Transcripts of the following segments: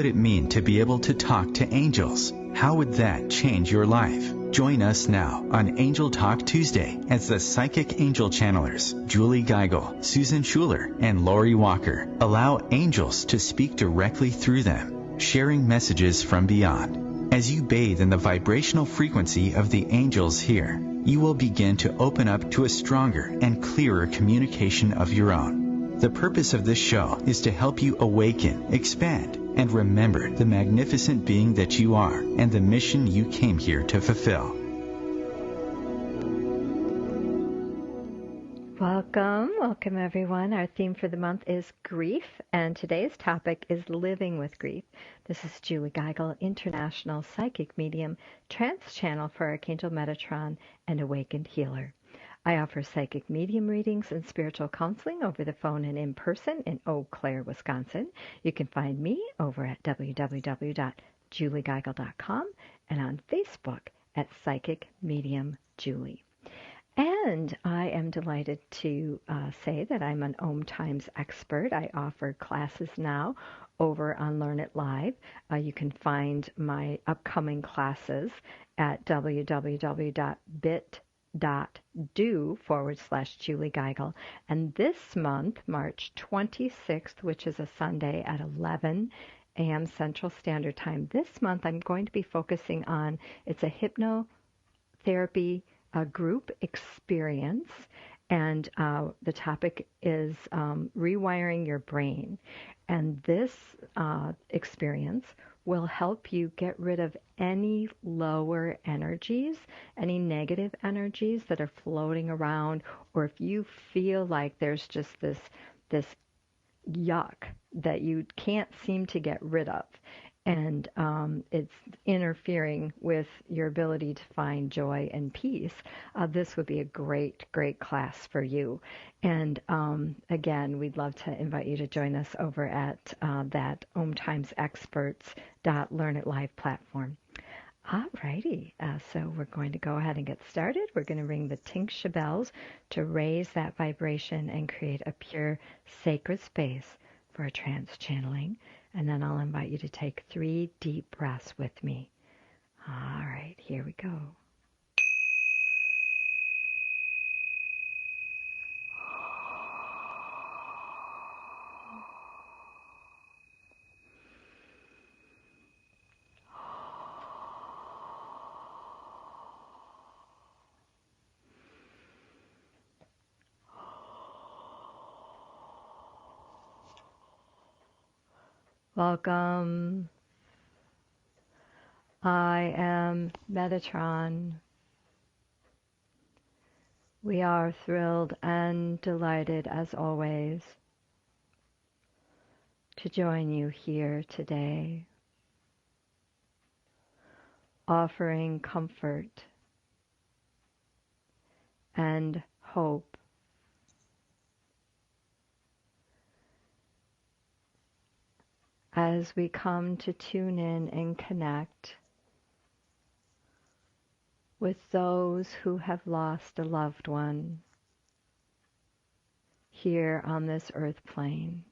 would it mean to be able to talk to angels? How would that change your life? Join us now on Angel Talk Tuesday as the psychic angel channelers Julie Geigel, Susan Schuler, and Lori Walker allow angels to speak directly through them, sharing messages from beyond. As you bathe in the vibrational frequency of the angels here, you will begin to open up to a stronger and clearer communication of your own. The purpose of this show is to help you awaken, expand, and remember the magnificent being that you are and the mission you came here to fulfill. Welcome everyone. Our theme for the month is grief, and today's topic is living with grief. This is Julie Geigel, international psychic medium, trance channel for Archangel Metatron, and awakened healer. I offer psychic medium readings and spiritual counseling over the phone and in person in Eau Claire, Wisconsin. You can find me over at www.juliegeigel.com and on Facebook at Psychic Medium Julie. And I am delighted to say that I'm an OMTimes expert. I offer classes now over on Learn It Live. You can find my upcoming classes at www.bit.do/Julie Geigel. And this month, March 26th, which is a Sunday at 11 a.m. Central Standard Time, this month I'm going to be focusing on, it's a hypnotherapy group experience, and the topic is rewiring your brain. And this experience will help you get rid of any lower energies, any negative energies that are floating around, or if you feel like there's just this yuck that you can't seem to get rid of, and it's interfering with your ability to find joy and peace, this would be a great class for you. And again, we'd love to invite you to join us over at that OMTimesExperts.Learn It Live platform. Alrighty, so we're going to go ahead and get started. We're going to ring the Tingsha bells to raise that vibration and create a pure, sacred space for a trance channeling. And then I'll invite you to take 3 deep breaths with me. All right, here we go. Welcome. I am Metatron. We are thrilled and delighted, as always, to join you here today, offering comfort and hope as we come to tune in and connect with those who have lost a loved one here on this earth plane.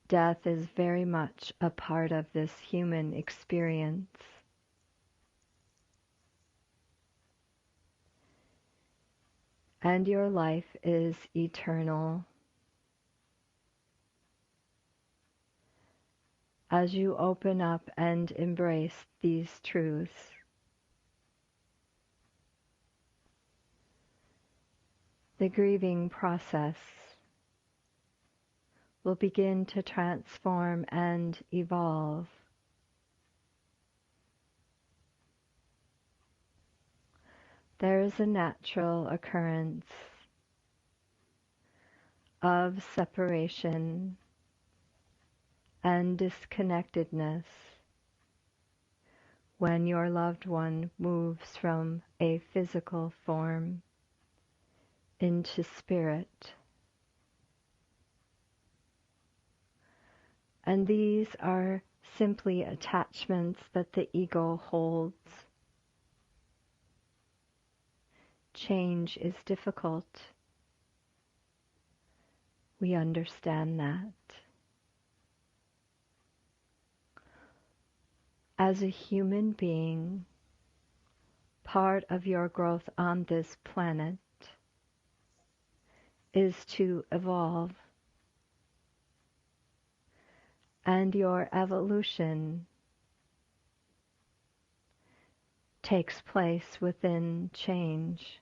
Death is very much a part of this human experience. And your life is eternal. As you open up and embrace these truths, the grieving process will begin to transform and evolve. There is a natural occurrence of separation and disconnectedness when your loved one moves from a physical form into spirit. And these are simply attachments that the ego holds change is difficult. We understand that. As a human being, part of your growth on this planet is to evolve. And your evolution takes place within change.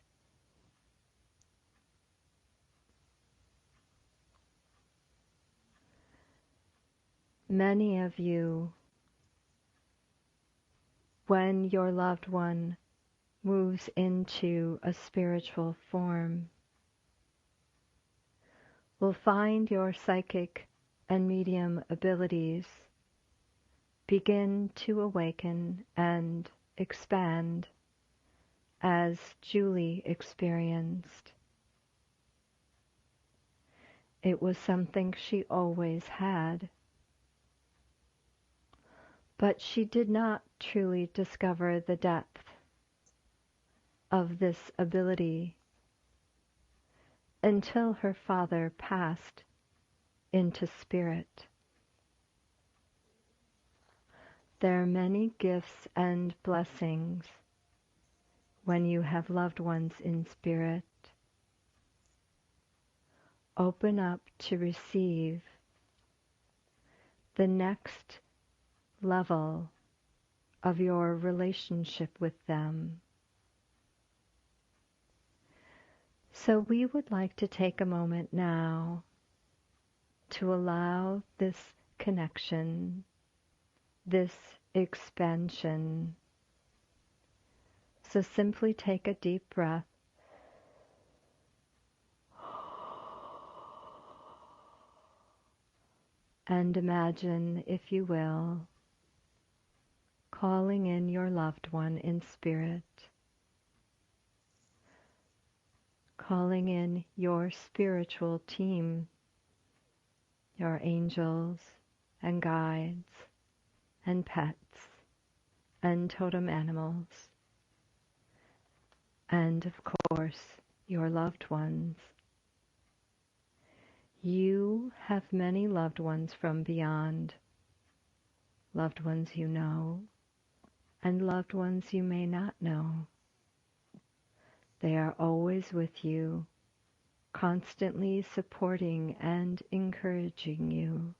Many of you, when your loved one moves into a spiritual form, will find your psychic and medium abilities begin to awaken and expand as Julie experienced. It was something she always had, but she did not truly discover the depth of this ability until her father passed into spirit. There are many gifts and blessings when you have loved ones in spirit. Open up to receive the next level of your relationship with them. So we would like to take a moment now to allow this connection, this expansion. So simply take a deep breath. And imagine, if you will, calling in your loved one in spirit, calling in your spiritual team, your angels and guides and pets and totem animals, and of course your loved ones. You have many loved ones from beyond, loved ones you know, and loved ones you may not know. They are always with you, constantly supporting and encouraging you.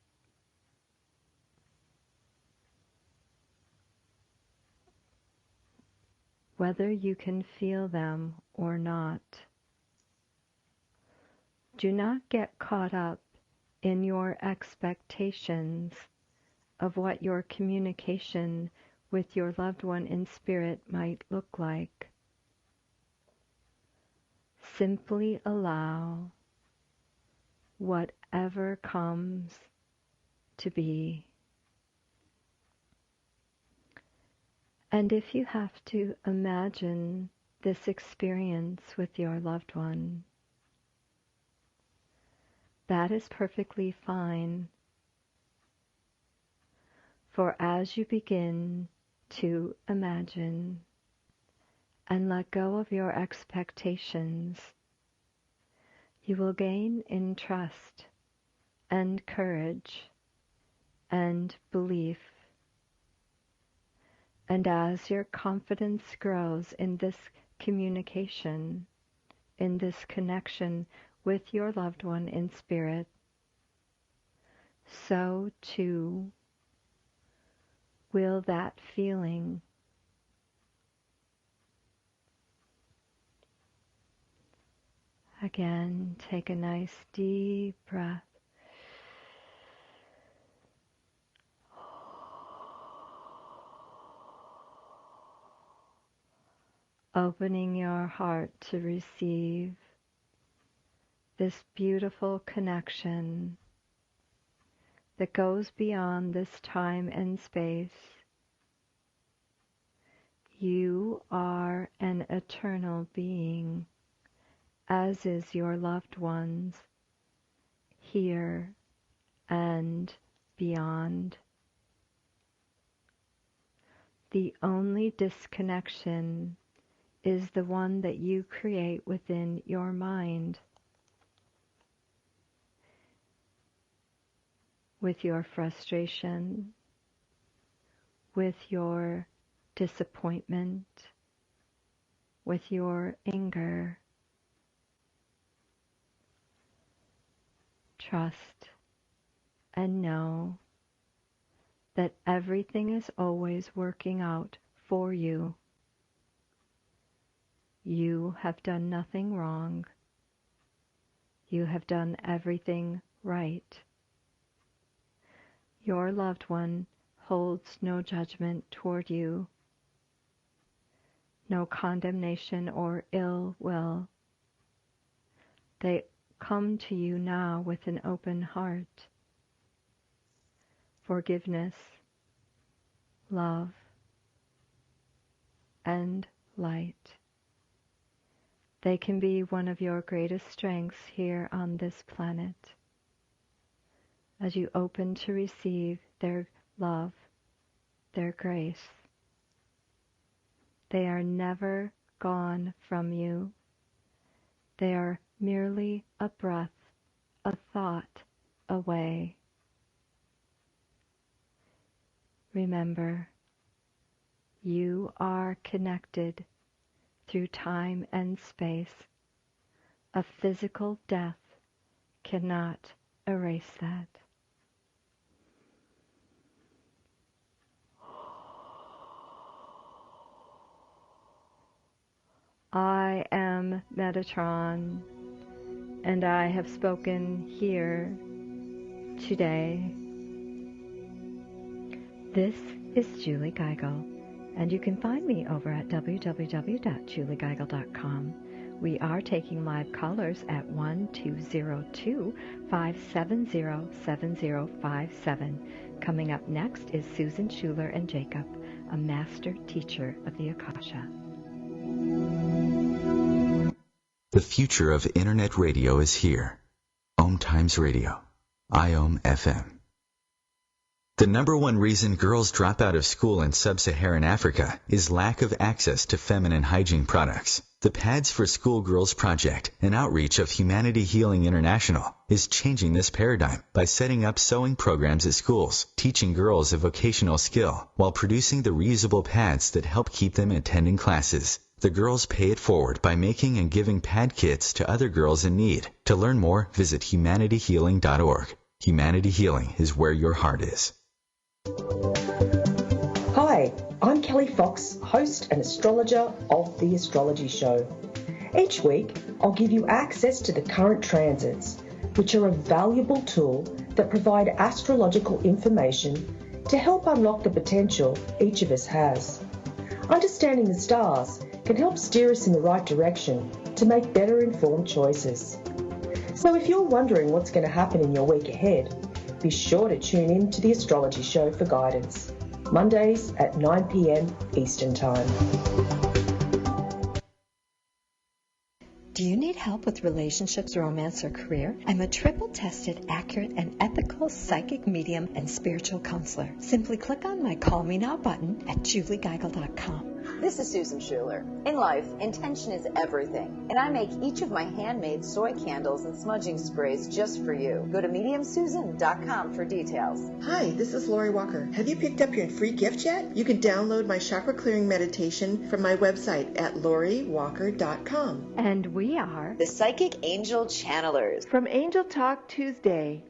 Whether you can feel them or not, do not get caught up in your expectations of what your communication with your loved one in spirit might look like. Simply allow whatever comes to be. And if you have to imagine this experience with your loved one, that is perfectly fine. For as you begin to imagine and let go of your expectations, you will gain in trust and courage and belief. And as your confidence grows in this communication, in this connection with your loved one in spirit, so too will that feeling. Again, take a nice deep breath. Opening your heart to receive this beautiful connection that goes beyond this time and space. You are an eternal being, as is your loved ones, here and beyond. The only disconnection is the one that you create within your mind, with your frustration, with your disappointment, with your anger. Trust and know that everything is always working out for you. You have done nothing wrong. You have done everything right. Your loved one holds no judgment toward you, no condemnation or ill will. They come to you now with an open heart. Forgiveness, love, and light. They can be one of your greatest strengths here on this planet. As you open to receive their love, their grace, they are never gone from you. They are merely a breath, a thought away. Remember, you are connected through time and space. A physical death cannot erase that. I am Metatron, and I have spoken here today. This is Julie Geigel, and you can find me over at www.juliegeigel.com. We are taking live callers at 1-202-570-7057. Coming up next is Susan Schuler and Jacob, a master teacher of the Akasha. The future of Internet radio is here. OMTimes Radio, IOM FM. The number one reason girls drop out of school in sub-Saharan Africa is lack of access to feminine hygiene products. The Pads for Schoolgirls Project, an outreach of Humanity Healing International, is changing this paradigm by setting up sewing programs at schools, teaching girls a vocational skill, while producing the reusable pads that help keep them attending classes. The girls pay it forward by making and giving pad kits to other girls in need. To learn more, visit humanityhealing.org. Humanity Healing is where your heart is. Hi, I'm Kelly Fox, host and astrologer of The Astrology Show. Each week, I'll give you access to the current transits, which are a valuable tool that provide astrological information to help unlock the potential each of us has. Understanding the stars can help steer us in the right direction to make better informed choices. So if you're wondering what's going to happen in your week ahead, be sure to tune in to The Astrology Show for guidance, Mondays at 9 p.m. Eastern Time. Do you need help with relationships, romance, or career? I'm a triple-tested, accurate, and ethical psychic medium and spiritual counselor. Simply click on my Call Me Now button at juliegeigel.com. This is Susan Schuler. In life, intention is everything, and I make each of my handmade soy candles and smudging sprays just for you. Go to mediumsusan.com for details. Hi, this is Lori Walker. Have you picked up your free gift yet? You can download my chakra clearing meditation from my website at loriwalker.com. And we are The Psychic Angel Channelers from Angel Talk Tuesday.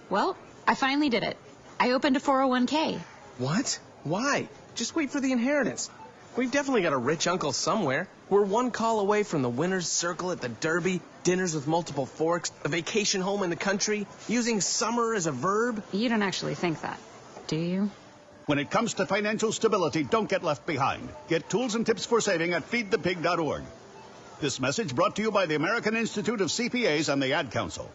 Well, I finally did it. I opened a 401k. What? Why? Just wait for the inheritance. We've definitely got a rich uncle somewhere. We're one call away from the winner's circle at the Derby, dinners with multiple forks, a vacation home in the country, using summer as a verb. You don't actually think that, do you? When it comes to financial stability, don't get left behind. Get tools and tips for saving at feedthepig.org. This message brought to you by the American Institute of CPAs and the Ad Council.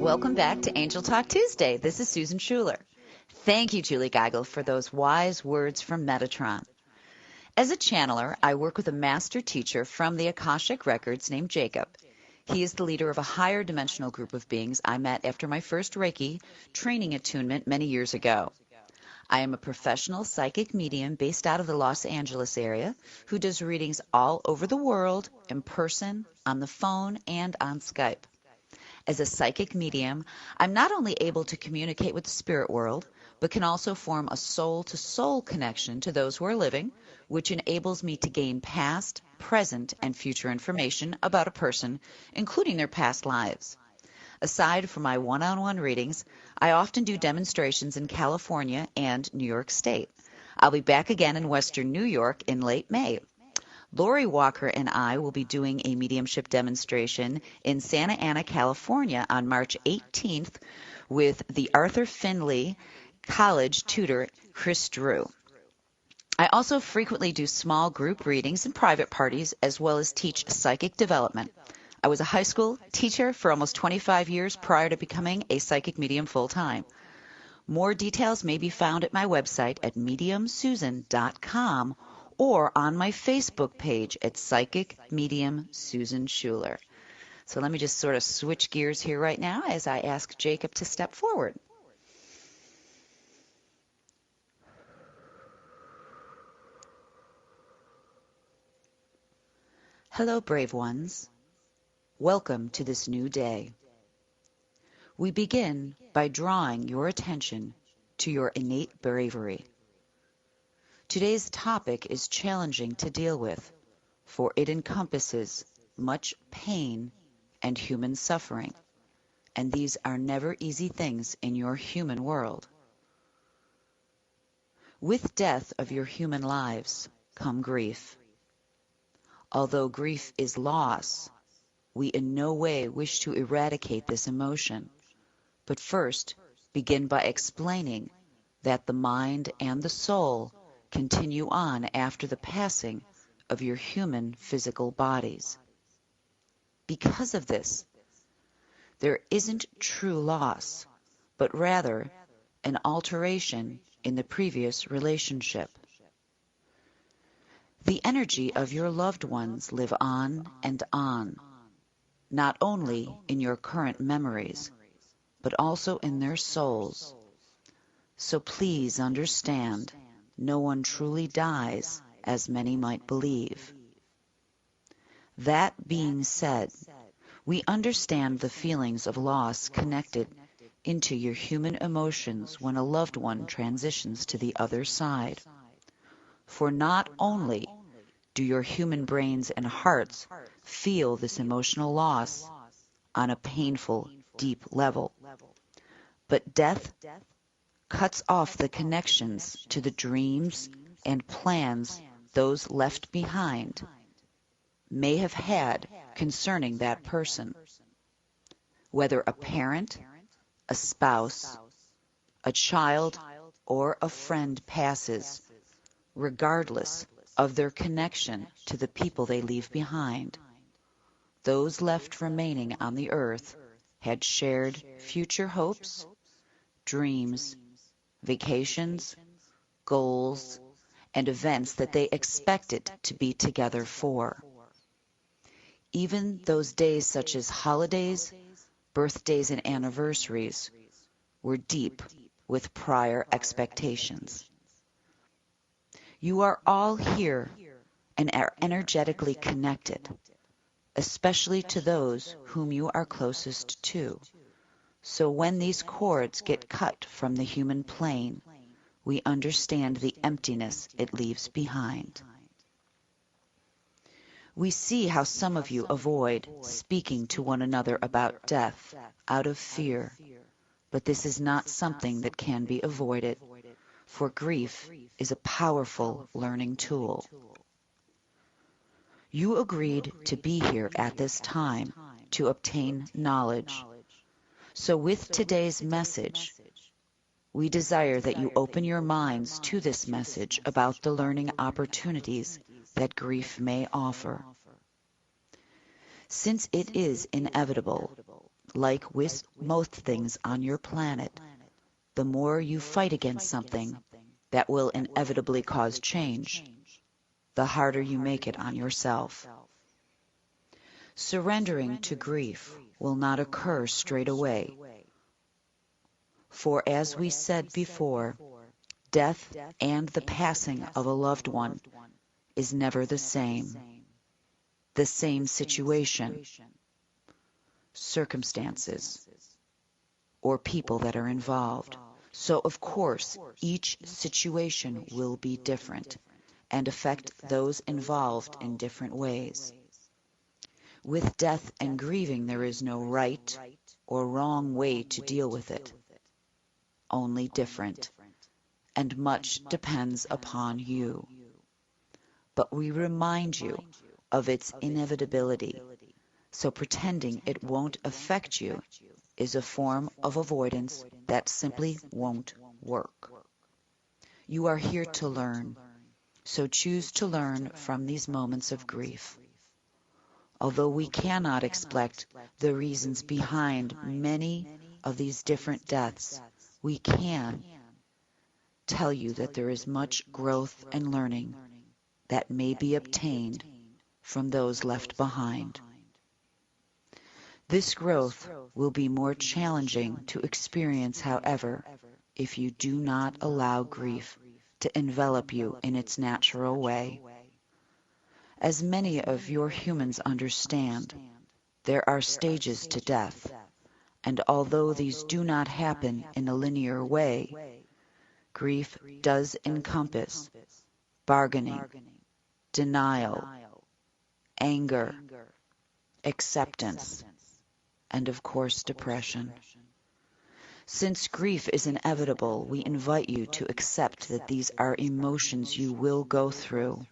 Welcome back to Angel Talk Tuesday. This is Susan Schuler. Thank you, Julie Geigel, for those wise words from Metatron. As a channeler, I work with a master teacher from the Akashic Records named Jacob. He is the leader of a higher dimensional group of beings I met after my first Reiki training attunement many years ago. I am a professional psychic medium based out of the Los Angeles area who does readings all over the world, in person, on the phone, and on Skype. As a psychic medium, I'm not only able to communicate with the spirit world, but can also form a soul-to-soul connection to those who are living, which enables me to gain past, present, and future information about a person, including their past lives. Aside from my one-on-one readings, I often do demonstrations in California and New York State. I'll be back again in Western New York in late May. Lori Walker and I will be doing a mediumship demonstration in Santa Ana, California on March 18th with the Arthur Findlay College tutor, Chris Drew. I also frequently do small group readings and private parties, as well as teach psychic development. I was a high school teacher for almost 25 years prior to becoming a psychic medium full-time. More details may be found at my website at mediumsusan.com or on my Facebook page at Psychic Medium Susan Schuler. So let me just sort of switch gears here right now as I ask Jacob to step forward. Hello, brave ones. Welcome to this new day. We begin by drawing your attention to your innate bravery. Today's topic is challenging to deal with, for it encompasses much pain and human suffering, and these are never easy things in your human world. With death of your human lives come grief. Although grief is loss, we in no way wish to eradicate this emotion, but first begin by explaining that the mind and the soul continue on after the passing of your human physical bodies. Because of this, there isn't true loss, but rather an alteration in the previous relationship. The energy of your loved ones live on and on, not only in your current memories, but also in their souls. So please understand, no one truly dies as many might believe. That being said, we understand the feelings of loss connected into your human emotions when a loved one transitions to the other side. For not only do your human brains and hearts feel this emotional loss on a painful, deep level, but death cuts off the connections to the dreams and plans those left behind may have had concerning that person. Whether a parent, a spouse, a child, or a friend passes, regardless of their connection to the people they leave behind, those left remaining on the earth had shared future hopes, dreams, vacations, goals, and events that they expected to be together for. Even those days such as holidays, birthdays, and anniversaries were deep with prior expectations. You are all here and are energetically connected, especially to those whom you are closest to. So when these cords get cut from the human plane, we understand the emptiness it leaves behind. We see how some of you avoid speaking to one another about death out of fear, but this is not something that can be avoided, for grief is a powerful learning tool. You agreed to be here at this time to obtain knowledge. So with today's message, we desire that you open your minds to this message about the learning opportunities that grief may offer. Since it is inevitable, like with most things on your planet, the more you fight against something that will inevitably cause change, the harder you make it on yourself. Surrendering to grief will not occur straight away. For as we said before, death and the passing of a loved one is never the same situation, circumstances, or people that are involved. So of course, each situation will be different and affect those involved in different ways. With death and grieving, there is no right or wrong way to deal with it, only different, and much depends upon you. But we remind you of its inevitability, so pretending it won't affect you is a form of avoidance that simply won't work. You are here to learn, so choose to learn from these moments of grief. Although we cannot explain the reasons behind many of these different deaths, we can tell you that there is much growth and learning that may be obtained from those left behind. This growth will be more challenging to experience, however, if you do not allow grief to envelop you in its natural way. As many of your humans understand, there are stages to death, and although these do not happen in a linear way, grief does encompass bargaining, denial, anger, acceptance, and of course depression. Since grief is inevitable, we invite you to accept that these are emotions you will go through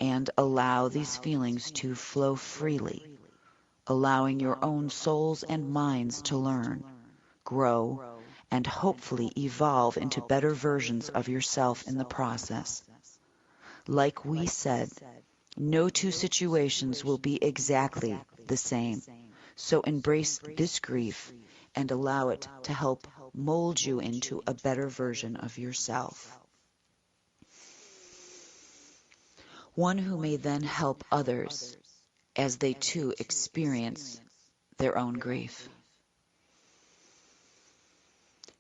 and allow these feelings to flow freely, allowing your own souls and minds to learn, grow, and hopefully evolve into better versions of yourself in the process. Like we said, no two situations will be exactly the same, so embrace this grief and allow it to help mold you into a better version of yourself. One who may then help others as they too experience their own grief.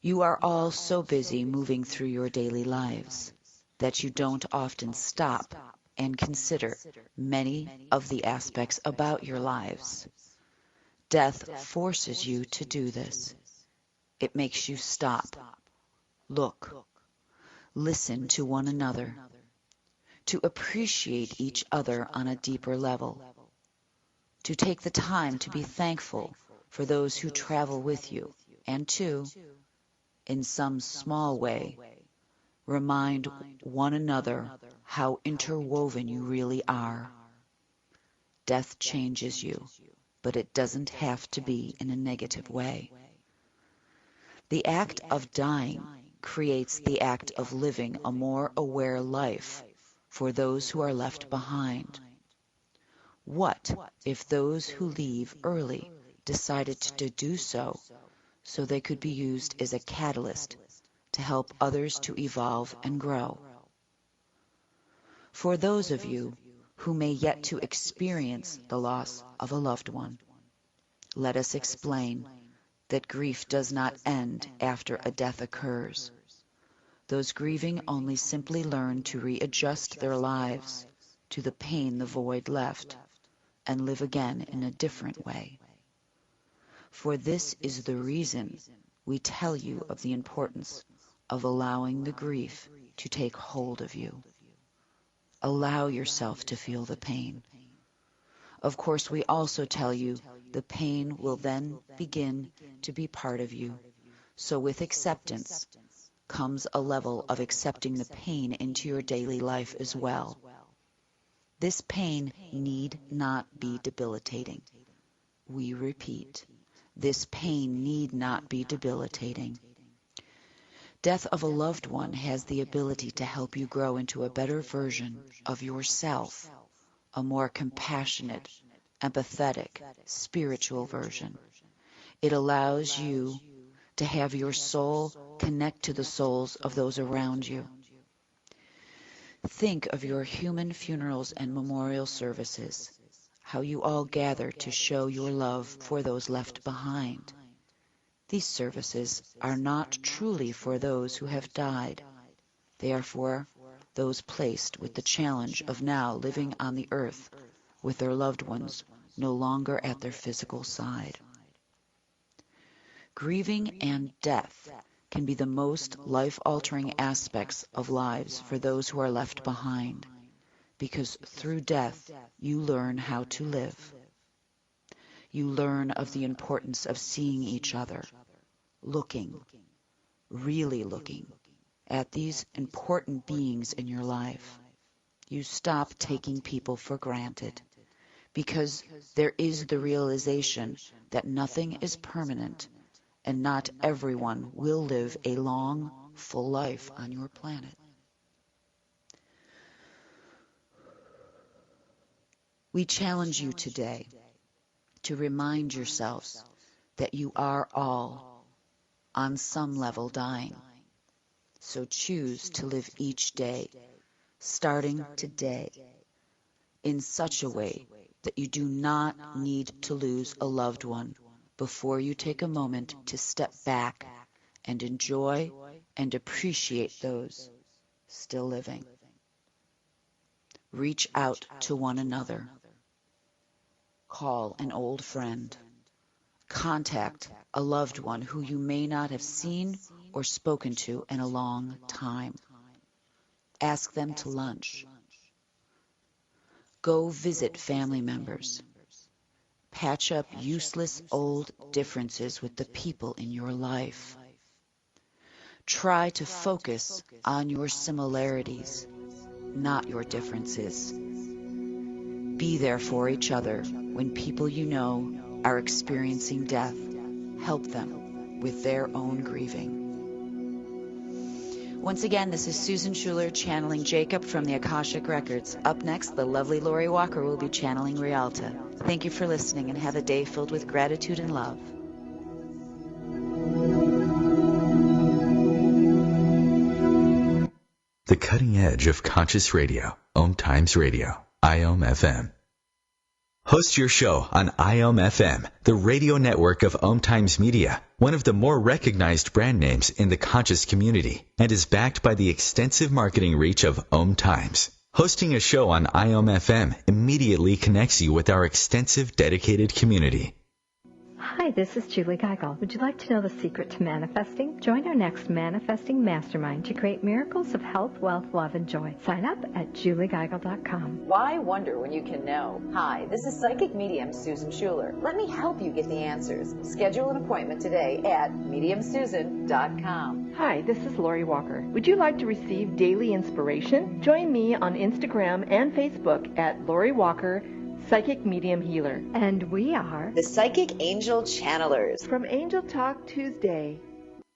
You are all so busy moving through your daily lives that you don't often stop and consider many of the aspects about your lives. Death forces you to do this. It makes you stop, look, listen to one another, to appreciate each other on a deeper level, to take the time to be thankful for those who travel with you, and to, in some small way, remind one another how interwoven you really are. Death changes you, but it doesn't have to be in a negative way. The act of dying creates the act of living a more aware life for those who are left behind. What if those who leave early decided to do so they could be used as a catalyst to help others to evolve and grow? For those of you who may yet to experience the loss of a loved one, let us explain that grief does not end after a death occurs. Those grieving only simply learn to readjust their lives to the pain the void left and live again in a different way. For this is the reason we tell you of the importance of allowing the grief to take hold of you. Allow yourself to feel the pain. Of course, we also tell you the pain will then begin to be part of you. So with acceptance comes a level of accepting the pain into your daily life as well. This pain need not be debilitating. We repeat, this pain need not be debilitating. Death of a loved one has the ability to help you grow into a better version of yourself, a more compassionate, empathetic, spiritual version. It allows you to have your soul connect to the souls of those around you. Think of your human funerals and memorial services, how you all gather to show your love for those left behind. These services are not truly for those who have died. They are for those placed with the challenge of now living on the earth with their loved ones no longer at their physical side. Grieving and death can be the most life-altering aspects of lives for those who are left behind, because through death you learn how to live. You learn of the importance of seeing each other, looking, really looking, at these important beings in your life. You stop taking people for granted, because there is the realization that nothing is permanent and not everyone will live a long, full life on your planet. We challenge you today to remind yourselves that you are all, on some level, dying. So choose to live each day, starting today, in such a way that you do not need to lose a loved one before you take a moment to step back and enjoy and appreciate those still living. Reach out to one another. Call an old friend. Contact a loved one who you may not have seen or spoken to in a long time. Ask them to lunch. Go visit family members. Patch up useless old differences with the people in your life. Try to focus on your similarities, not your differences. Be there for each other when people you know are experiencing death. Help them with their own grieving. Once again, this is Susan Schuler channeling Jacob from the Akashic Records. Up next, the lovely Lori Walker will be channeling Rialta. Thank you for listening and have a day filled with gratitude and love. The cutting edge of conscious radio, OMTimes Radio, IOM FM. Host your show on IOM FM, the radio network of OMTimes Media, one of the more recognized brand names in the conscious community, and is backed by the extensive marketing reach of OMTimes. Hosting a show on IOM FM immediately connects you with our extensive dedicated community. Hi, this is Julie Geigel. Would you like to know the secret to manifesting? Join our next Manifesting Mastermind to create miracles of health, wealth, love, and joy. Sign up at juliegeigel.com. Why wonder when you can know? Hi, this is psychic medium Susan Schuler. Let me help you get the answers. Schedule an appointment today at mediumsusan.com. Hi, this is Lori Walker. Would you like to receive daily inspiration? Join me on Instagram and Facebook at Lori Walker, Psychic Medium Healer. And we are The Psychic Angel Channelers. From Angel Talk Tuesday.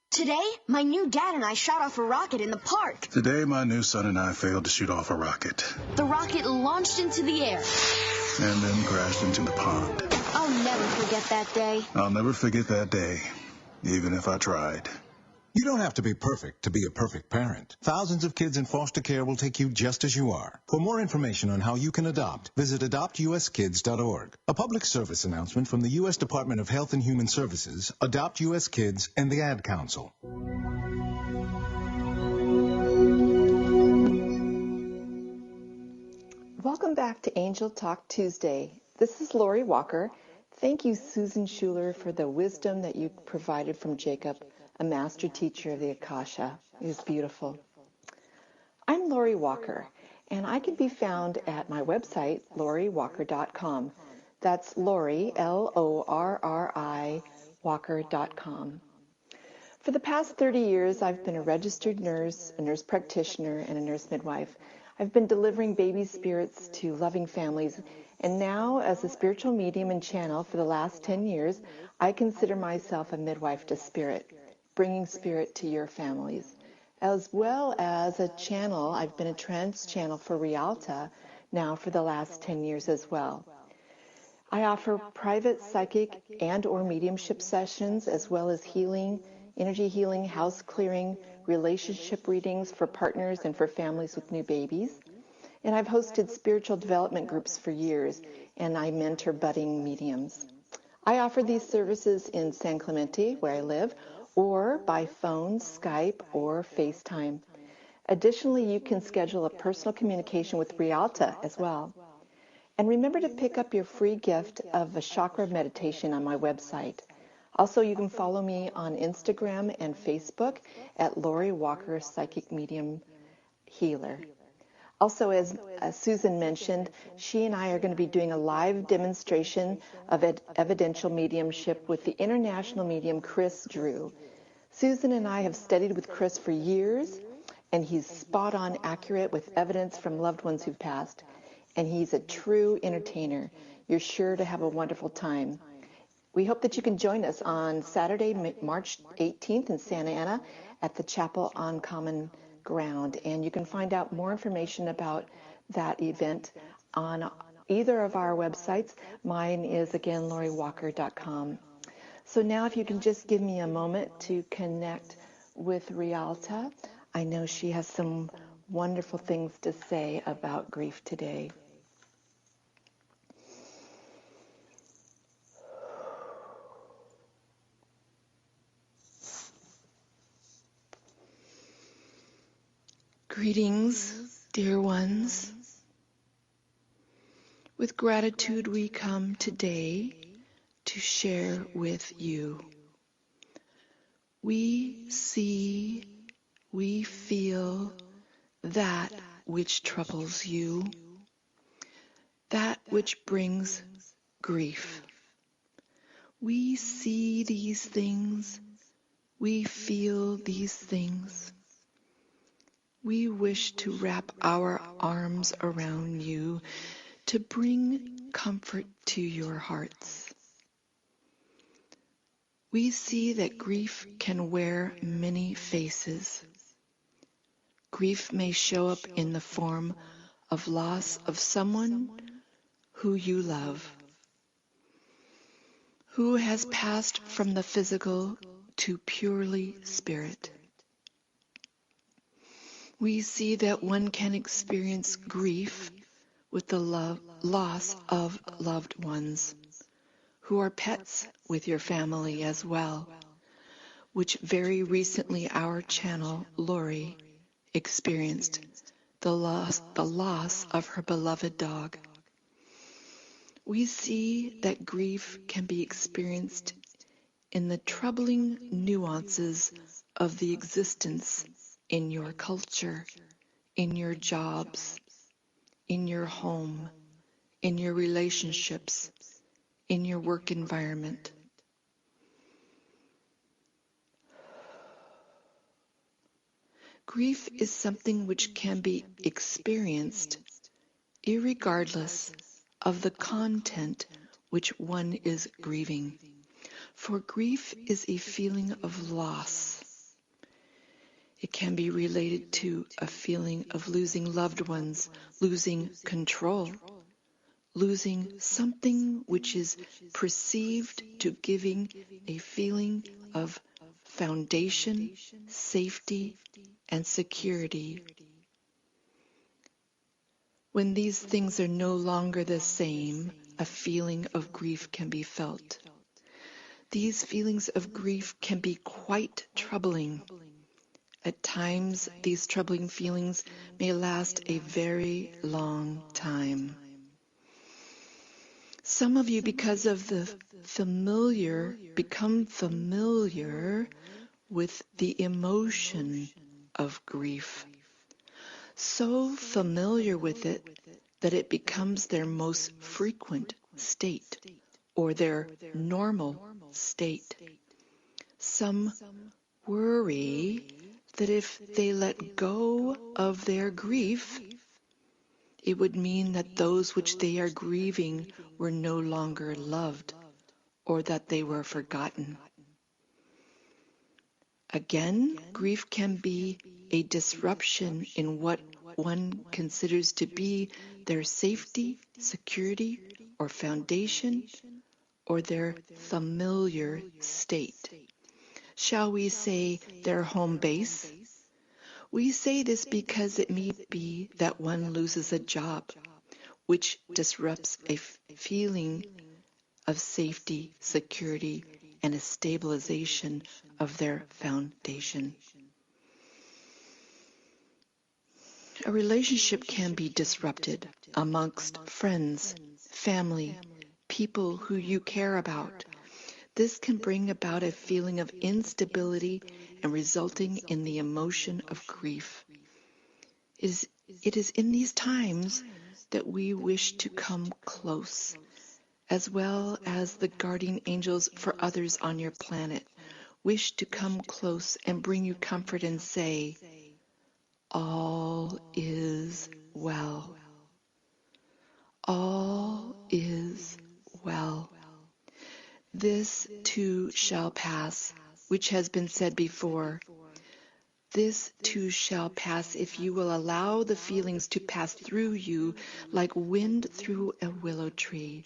Today, my new dad and I shot off a rocket in the park. Today, my new son and I failed to shoot off a rocket. The rocket launched into the air. And then crashed into the pond. I'll never forget that day. I'll never forget that day, even if I tried. You don't have to be perfect to be a perfect parent. Thousands of kids in foster care will take you just as you are. For more information on how you can adopt, visit adoptuskids.org. A public service announcement from the U.S. Department of Health and Human Services, Adopt U.S. Kids, and the Ad Council. Welcome back to Angel Talk Tuesday. This is Lori Walker. Thank you, Susan Schuler, for the wisdom that you provided from Jacob, a master teacher of the Akasha. It was beautiful. I'm Lori Walker, and I can be found at my website, loriwalker.com. That's Lori, Lorri, Walker.com. For the past 30 years, I've been a registered nurse, a nurse practitioner, and a nurse midwife. I've been delivering baby spirits to loving families, and now, as a spiritual medium and channel for the last 10 years, I consider myself a midwife to spirit, bringing spirit to your families. As well as a channel, I've been a trance channel for Rialta now for the last 10 years as well. I offer private psychic and or mediumship sessions, as well as healing, energy healing, house clearing, relationship readings for partners and for families with new babies. And I've hosted spiritual development groups for years, and I mentor budding mediums. I offer these services in San Clemente, where I live, or by phone, Skype, or FaceTime. Additionally, you can schedule a personal communication with Rialta as well. And remember to pick up your free gift of a chakra meditation on my website. Also, you can follow me on Instagram and Facebook at Lori Walker Psychic Medium Healer. Also, as Susan mentioned, she and I are going to be doing a live demonstration of evidential mediumship with the international medium Chris Drew. Susan and I have studied with Chris for years, and he's spot on accurate with evidence from loved ones who've passed. And he's a true entertainer. You're sure to have a wonderful time. We hope that you can join us on Saturday, March 18th in Santa Ana at the Chapel on Common Ground. And you can find out more information about that event on either of our websites. Mine is, again, loriwalker.com. So now if you can just give me a moment to connect with Rialta. I know she has some wonderful things to say about grief today. Greetings, dear ones. With gratitude we come today to share with you. We see, we feel that which troubles you, that which brings grief. We see these things, we feel these things. We wish to wrap our arms around you to bring comfort to your hearts. We see that grief can wear many faces. Grief may show up in the form of loss of someone who you love, who has passed from the physical to purely spirit. We see that one can experience grief with the loss of loved ones who are pets with your family as well, which very recently our channel, Lori, experienced the loss of her beloved dog. We see that grief can be experienced in the troubling nuances of the existence in your culture, in your jobs, in your home, in your relationships, in your work environment. Grief is something which can be experienced irregardless of the content which one is grieving. For grief is a feeling of loss. It can be related to a feeling of losing loved ones, losing control, losing something which is perceived to giving a feeling of foundation, safety, and security. When these things are no longer the same, a feeling of grief can be felt. These feelings of grief can be quite troubling. At times, these troubling feelings may last a very long time. Some of you, because of the familiar, become familiar with the emotion of grief. So familiar with it that it becomes their most frequent state or their normal state. Some worry that if they let go of their grief, it would mean that those which they are grieving were no longer loved or that they were forgotten. Again, grief can be a disruption in what one considers to be their safety, security, or foundation, or their familiar state. Shall we say their home base? We say this because it may be that one loses a job, which disrupts a feeling of safety, security, and a stabilization of their foundation. A relationship can be disrupted amongst friends, family, people who you care about. This can bring about a feeling of instability and resulting in the emotion of grief. It is in these times that we wish to come close, as well as the guardian angels for others on your planet wish to come close and bring you comfort and say, all is well. All is well. This too shall pass, which has been said before. This too shall pass if you will allow the feelings to pass through you like wind through a willow tree.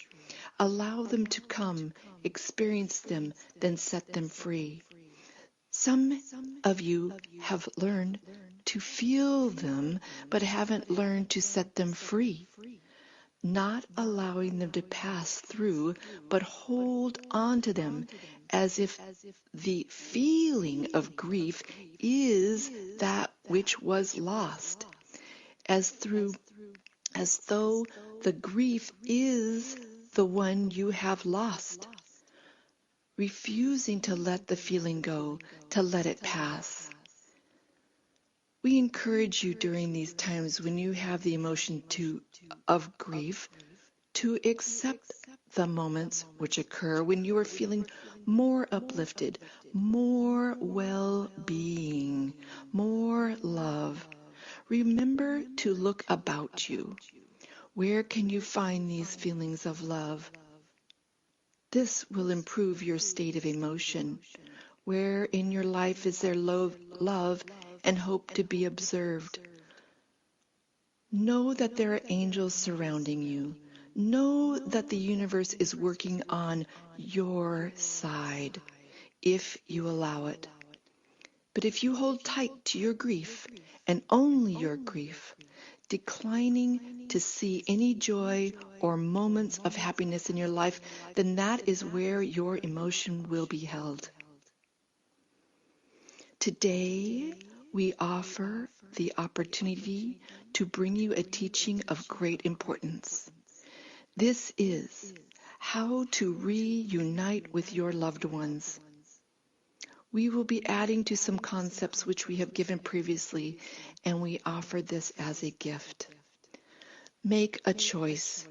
Allow them to come, experience them, then set them free. Some of you have learned to feel them, but haven't learned to set them free. Not allowing them to pass through, but hold on to them as if the feeling of grief is that which was lost, as though the grief is the one you have lost. Refusing to let the feeling go, to let it pass. We encourage you during these times when you have the emotion of grief to accept the moments which occur when you are feeling more uplifted, more well-being, more love. Remember to look about you. Where can you find these feelings of love? This will improve your state of emotion. Where in your life is there love and hope to be observed? Know that there are angels surrounding you. Know that the universe is working on your side, if you allow it. But if you hold tight to your grief, and only your grief, declining to see any joy or moments of happiness in your life, then that is where your emotion will be held. Today, we offer the opportunity to bring you a teaching of great importance. This is how to reunite with your loved ones. We will be adding to some concepts which we have given previously, and we offer this as a gift. Make a choice.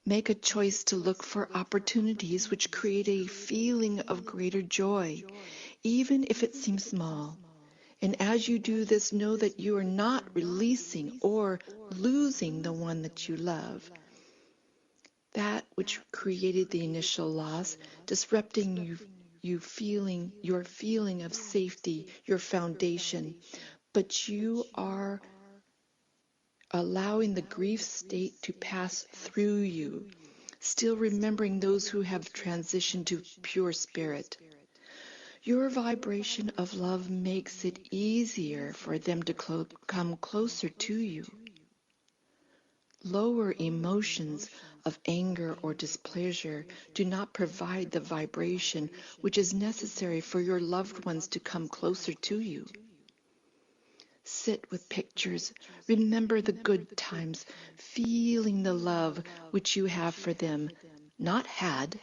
Make a choice to look for opportunities which create a feeling of greater joy, even if it seems small. And as you do this, know that you are not releasing or losing the one that you love. That which created the initial loss, disrupting your feeling of safety, your foundation. But you are allowing the grief state to pass through you, still remembering those who have transitioned to pure spirit. Your vibration of love makes it easier for them to come closer to you. Lower emotions of anger or displeasure do not provide the vibration which is necessary for your loved ones to come closer to you. Sit with pictures. Remember the good times, feeling the love which you have for them, not had,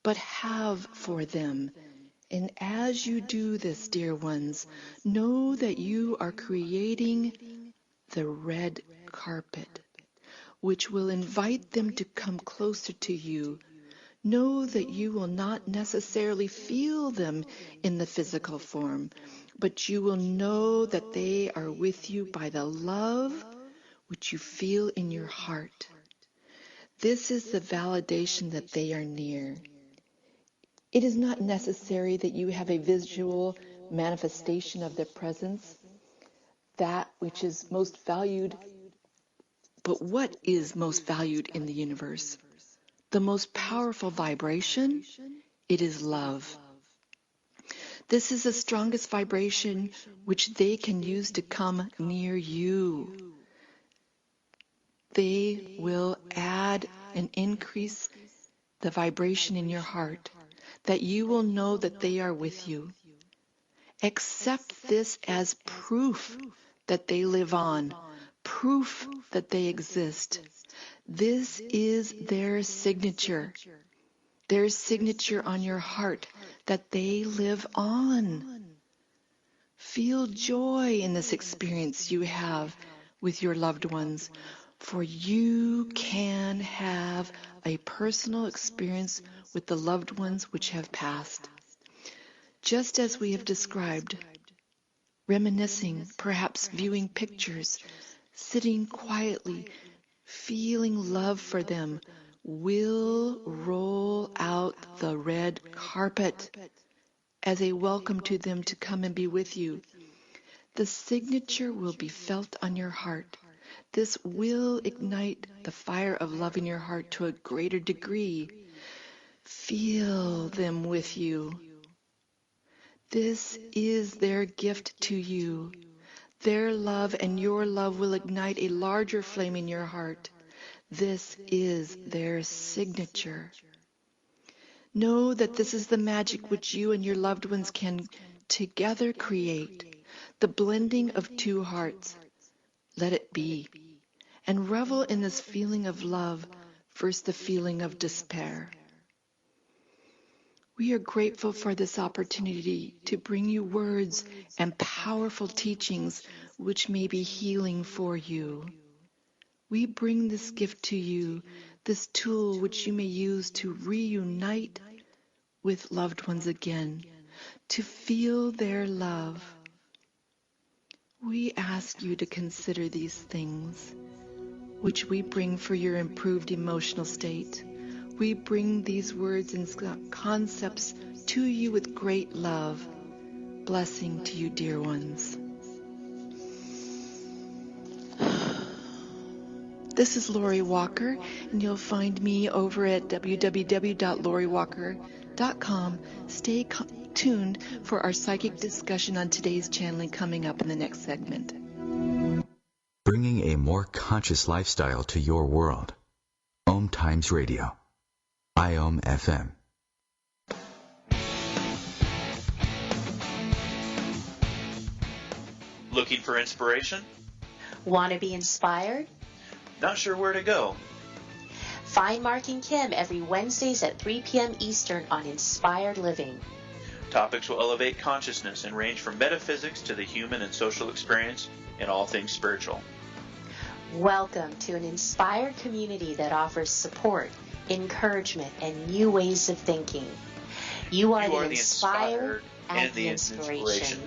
but have for them. And as you do this, dear ones, know that you are creating the red carpet, which will invite them to come closer to you. Know that you will not necessarily feel them in the physical form, but you will know that they are with you by the love which you feel in your heart. This is the validation that they are near. It is not necessary that you have a visual manifestation of their presence, that which is most valued. But what is most valued in the universe? The most powerful vibration? It is love. This is the strongest vibration which they can use to come near you. They will add and increase the vibration in your heart, that you will know that they are with you. Accept this as proof that they live on, proof that they exist. This is their signature on your heart, that they live on. Feel joy in this experience you have with your loved ones, for you can have a personal experience with the loved ones which have passed. Just as we have described, reminiscing, perhaps viewing pictures, sitting quietly, feeling love for them, will roll out the red carpet as a welcome to them to come and be with you. The signature will be felt on your heart. This will ignite the fire of love in your heart to a greater degree. Feel them with you. This is their gift to you. Their love and your love will ignite a larger flame in your heart. This is their signature. Know that this is the magic which you and your loved ones can together create, the blending of two hearts. Let it be, and revel in this feeling of love versus the feeling of despair. We are grateful for this opportunity to bring you words and powerful teachings which may be healing for you. We bring this gift to you, this tool which you may use to reunite with loved ones again, to feel their love. We ask you to consider these things, which we bring for your improved emotional state. We bring these words and concepts to you with great love. Blessing to you, dear ones. This is Lori Walker, and you'll find me over at www.loriwalker.com. Stay tuned for our psychic discussion on today's channeling coming up in the next segment. Bringing a more conscious lifestyle to your world. OMTimes Radio. IOM FM. Looking for inspiration? Want to be inspired? Not sure where to go? Find Mark and Kim every Wednesdays at 3 p.m. Eastern on Inspired Living. Topics will elevate consciousness and range from metaphysics to the human and social experience and all things spiritual. Welcome to an inspired community that offers support, encouragement, and new ways of thinking. You are the inspired and the inspiration.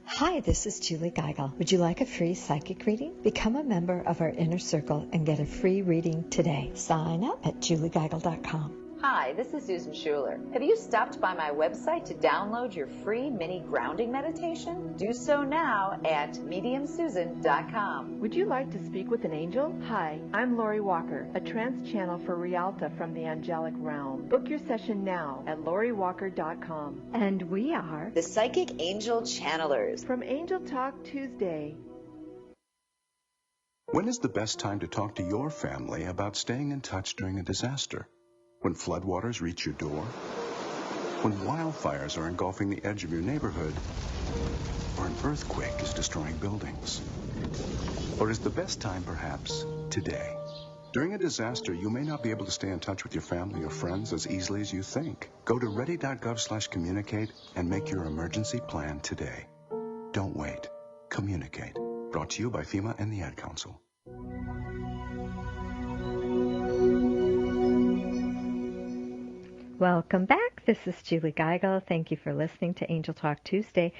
Hi, this is Julie Geigel. Would you like a free psychic reading? Become a member of our inner circle and get a free reading today. Sign up at juliegeigel.com. Hi, this is Susan Schuler. Have you stopped by my website to download your free mini grounding meditation? Do so now at mediumsusan.com. Would you like to speak with an angel? Hi, I'm Lori Walker, a trance channel for Rialta from the angelic realm. Book your session now at loriwalker.com. And we are the Psychic Angel Channelers from Angel Talk Tuesday. When is the best time to talk to your family about staying in touch during a disaster? When floodwaters reach your door? When wildfires are engulfing the edge of your neighborhood? Or an earthquake is destroying buildings? Or is the best time perhaps today? During a disaster, you may not be able to stay in touch with your family or friends as easily as you think. Go to ready.gov/communicate and make your emergency plan today. Don't wait. Communicate. Brought to you by FEMA and the Ad Council. Welcome back. This is Julie Geigel. Thank you for listening to Angel Talk Tuesday,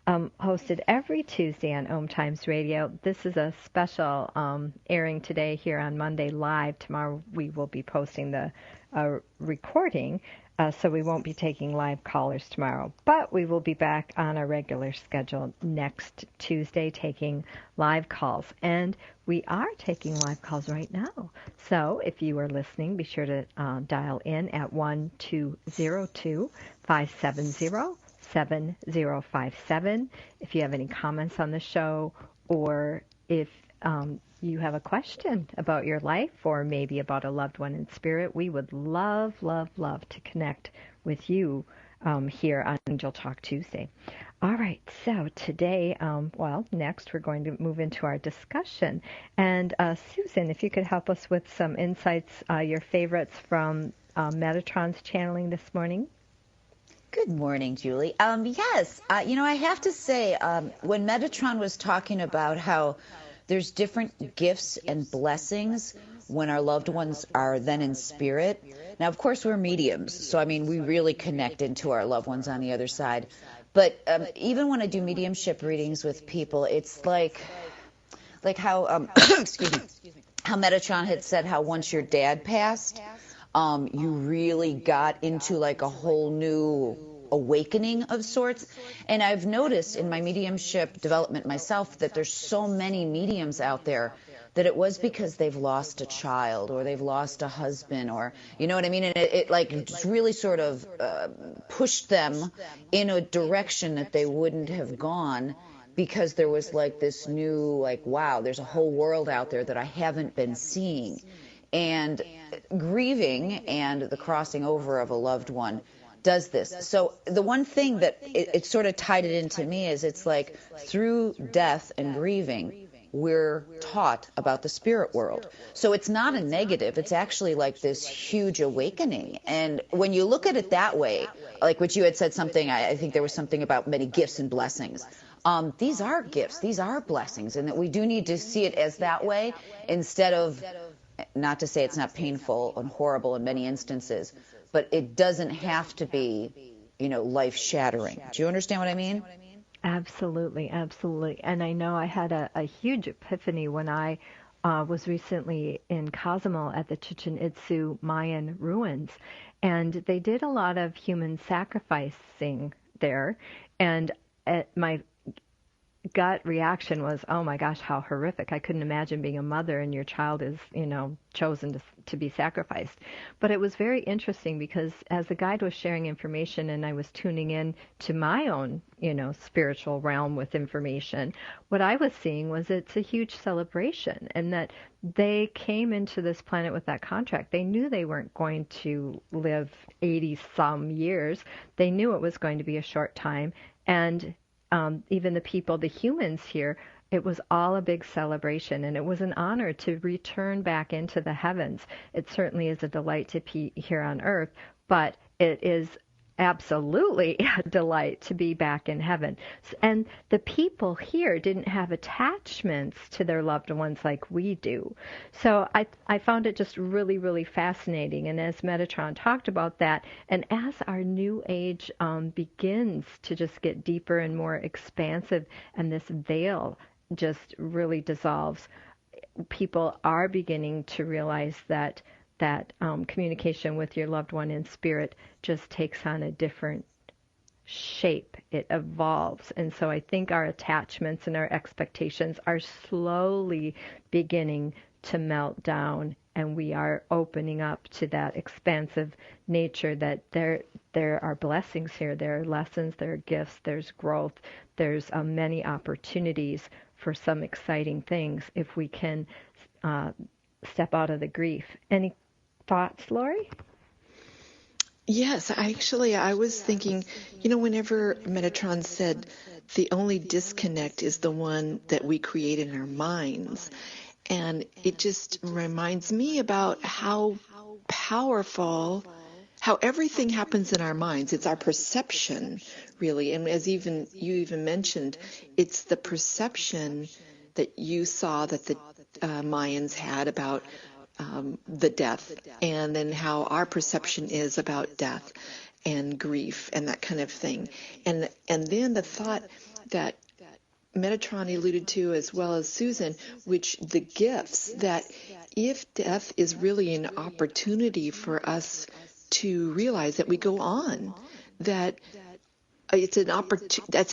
hosted every Tuesday on OMTimes Radio. This is a special airing today here on Monday live. Tomorrow we will be posting the recording So we won't be taking live callers tomorrow, but we will be back on our regular schedule next Tuesday taking live calls. And we are taking live calls right now. So if you are listening, be sure to dial in at 1-202-570-7057. If you have any comments on the show, or if you have a question about your life or maybe about a loved one in spirit, we would love, love, love to connect with you here on Angel Talk Tuesday. All right, so today, next we're going to move into our discussion. And Susan, if you could help us with some insights, your favorites from Metatron's channeling this morning. Good morning, Julie. Yes, I have to say, when Metatron was talking about how there's different gifts and blessings when our loved ones are then in spirit. Now, of course, we're mediums, so, we really connect into our loved ones on the other side. But even when I do mediumship readings with people, it's like how, excuse me, how Metatron had said how once your dad passed, you really got into like a whole new awakening of sorts. And I've noticed in my mediumship development myself that there's so many mediums out there that it was because they've lost a child or they've lost a husband, or you know what I mean? And it just really sort of pushed them in a direction that they wouldn't have gone, because there was like this new, wow, there's a whole world out there that I haven't been seeing. And grieving and the crossing over of a loved one does this. So the one thing that it sort of tied it into me is it's like through death and grieving, we're taught about the spirit world. So it's not a negative. It's actually like this huge awakening. And when you look at it that way, like what you had said something, I think there was something about many gifts and blessings. These are gifts. These are blessings. And that we do need to see it as that way instead of, not to say it's not painful and horrible in many instances, but it doesn't have to be, life-shattering. Do you understand what I mean? Absolutely, absolutely. And I know I had a huge epiphany when I was recently in Cozumel at the Chichen Itza Mayan ruins. And they did a lot of human sacrificing there. And my gut reaction was, oh my gosh, how horrific. I couldn't imagine being a mother and your child is, chosen to be sacrificed. But it was very interesting because as the guide was sharing information and I was tuning in to my own, spiritual realm with information, what I was seeing was it's a huge celebration, and that they came into this planet with that contract. They knew they weren't going to live 80 some years. They knew it was going to be a short time. And even the people, the humans here, it was all a big celebration, and it was an honor to return back into the heavens. It certainly is a delight to be here on earth, but it is absolutely a delight to be back in heaven. And the people here didn't have attachments to their loved ones like we do. So I found it just really, really fascinating. And as Metatron talked about that, and as our new age begins to just get deeper and more expansive, and this veil just really dissolves, people are beginning to realize that communication with your loved one in spirit just takes on a different shape. It evolves. And so I think our attachments and our expectations are slowly beginning to melt down, and we are opening up to that expansive nature, that there are blessings here, there are lessons, there are gifts, there's growth, there's many opportunities for some exciting things if we can step out of the grief. Any thoughts, Lori? Yes, I was thinking, whenever Metatron said the only disconnect is the one that we create in our minds, and it just reminds me about how powerful, how everything happens in our minds. It's our perception, really, and as you even mentioned, it's the perception that you saw that the Mayans had about the death, and then how our perception is about death and grief and that kind of thing. And then the thought that Metatron alluded to, as well as Susan, which the gifts, that if death is really an opportunity for us to realize that we go on, that that's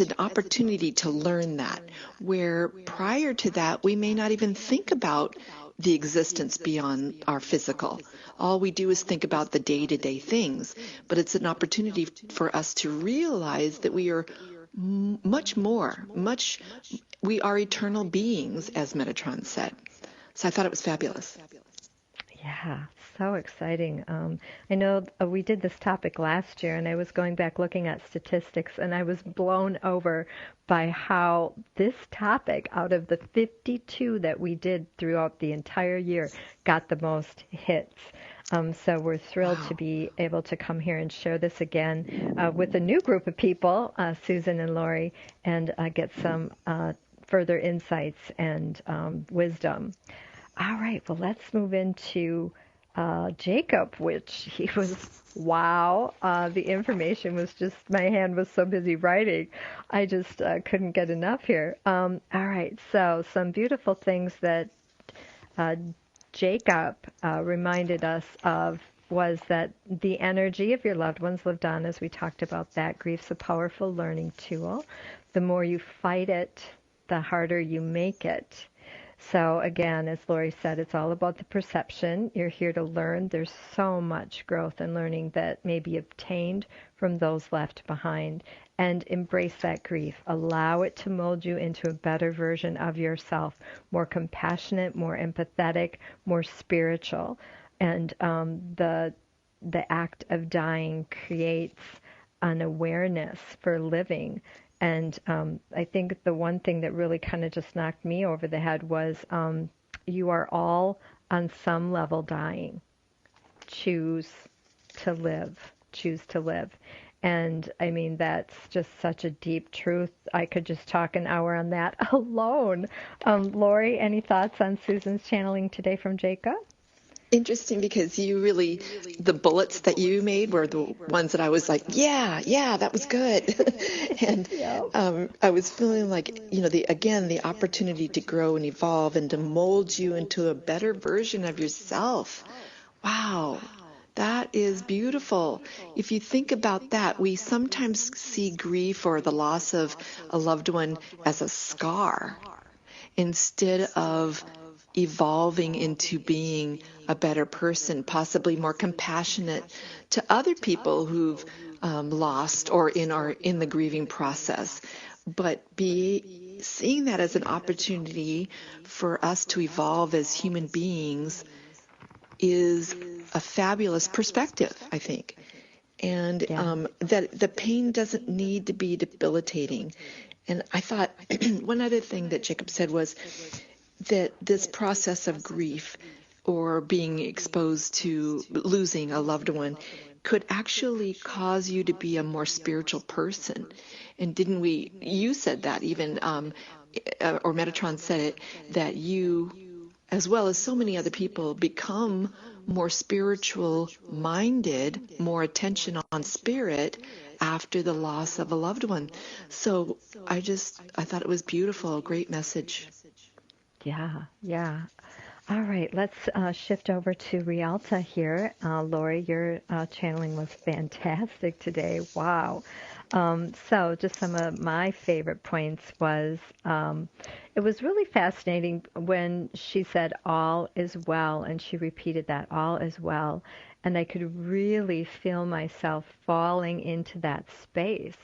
an opportunity to learn that, where prior to that we may not even think about the existence beyond our physical. All we do is think about the day-to-day things, but it's an opportunity for us to realize that we are much more, we are eternal beings, as Metatron said. So I thought it was fabulous. Yeah, so exciting. I know we did this topic last year, and I was going back looking at statistics, and I was blown over by how this topic, out of the 52 that we did throughout the entire year, got the most hits. So we're thrilled to be able to come here and share this again with a new group of people, Susan and Lori, and get some further insights and wisdom. All right, well, let's move into Jacob, which he was, wow, the information was just, my hand was so busy writing, I just couldn't get enough here. All right, so some beautiful things that Jacob reminded us of was that the energy of your loved ones lived on, as we talked about that. Grief's a powerful learning tool. The more you fight it, the harder you make it. So again, as Lori said, it's all about the perception. You're here to learn. There's so much growth and learning that may be obtained from those left behind. And embrace that grief. Allow it to mold you into a better version of yourself, more compassionate, more empathetic, more spiritual. And the act of dying creates an awareness for living. And I think the one thing that really kind of just knocked me over the head was you are all on some level dying. Choose to live. Choose to live. And I mean, that's just such a deep truth. I could just talk an hour on that alone. Lori, any thoughts on Susan's channeling today from Jacob? Interesting, because the bullets that you made were the ones that I was like, yeah, that was good. And I was feeling like, the opportunity to grow and evolve and to mold you into a better version of yourself. Wow. That is beautiful. If you think about that, we sometimes see grief or the loss of a loved one as a scar instead of evolving into being a better person, possibly more compassionate to other people who've lost or in the grieving process. But seeing that as an opportunity for us to evolve as human beings is a fabulous perspective, I think. And that the pain doesn't need to be debilitating. And I thought one other thing that Jacob said was that this process of grief or being exposed to losing a loved one could actually cause you to be a more spiritual person. And you said that even, or Metatron said it, that you, as well as so many other people, become more spiritual minded, more attention on spirit after the loss of a loved one. So I thought it was beautiful, a great message. Yeah. All right, let's shift over to Rialta here. Lori, your channeling was fantastic today. Wow. So just some of my favorite points was it was really fascinating when she said all is well, and she repeated that, all is well. And I could really feel myself falling into that space.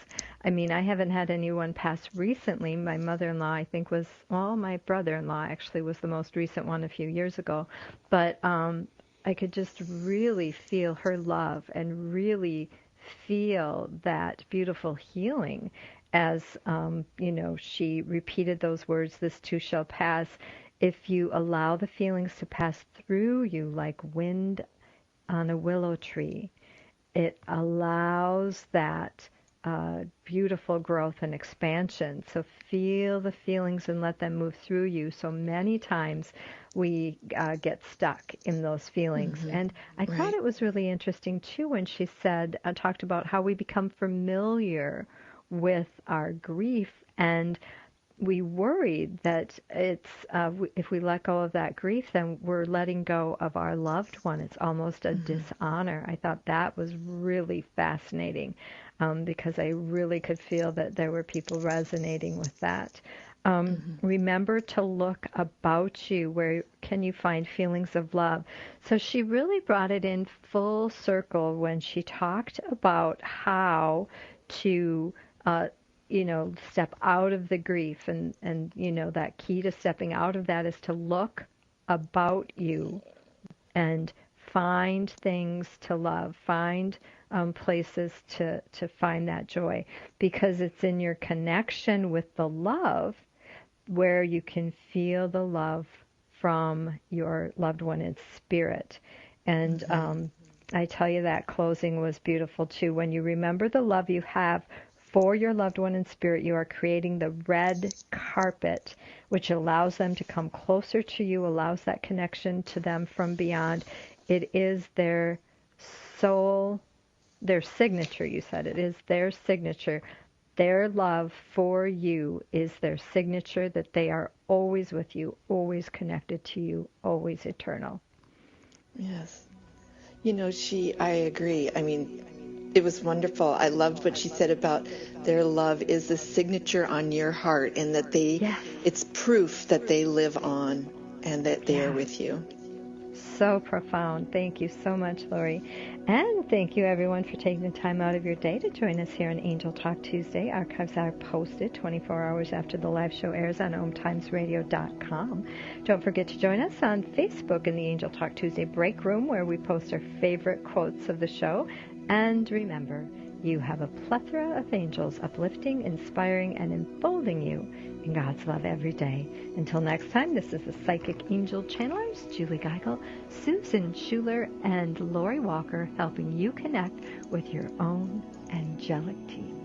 I mean, I haven't had anyone pass recently. My mother-in-law, I think, my brother-in-law actually was the most recent one a few years ago. But I could just really feel her love and really feel that beautiful healing as, she repeated those words, this too shall pass. If you allow the feelings to pass through you like wind on a willow tree, it allows that beautiful growth and expansion. So feel the feelings and let them move through you. So many times we get stuck in those feelings. Mm-hmm. And I thought it was really interesting too when she said, talked about how we become familiar with our grief, and we worried that it's if we let go of that grief, then we're letting go of our loved one. It's almost a dishonor. I thought that was really fascinating, because I really could feel that there were people resonating with that. Remember to look about you. Where can you find feelings of love? So she really brought it in full circle when she talked about how to step out of the grief, and that key to stepping out of that is to look about you and find things to love, find places to find that joy, because it's in your connection with the love where you can feel the love from your loved one in spirit. And I tell you, that closing was beautiful too. When you remember the love you have for your loved one in spirit, you are creating the red carpet, which allows them to come closer to you, allows that connection to them from beyond. It is their soul, their signature, you said. It is their signature. Their love for you is their signature, that they are always with you, always connected to you, always eternal. Yes. I agree. I mean, it was wonderful. I loved what she said about their love is the signature on your heart, and that it's proof that they live on and that they are with you. So profound. Thank you so much, Lori. And thank you, everyone, for taking the time out of your day to join us here on Angel Talk Tuesday. Archives are posted 24 hours after the live show airs on OMTimesRadio.com. Don't forget to join us on Facebook in the Angel Talk Tuesday break room, where we post our favorite quotes of the show. And remember, you have a plethora of angels uplifting, inspiring, and enfolding you in God's love every day. Until next time, this is the Psychic Angel Channelers, Julie Geigel, Susan Schuler, and Lori Walker, helping you connect with your own angelic team.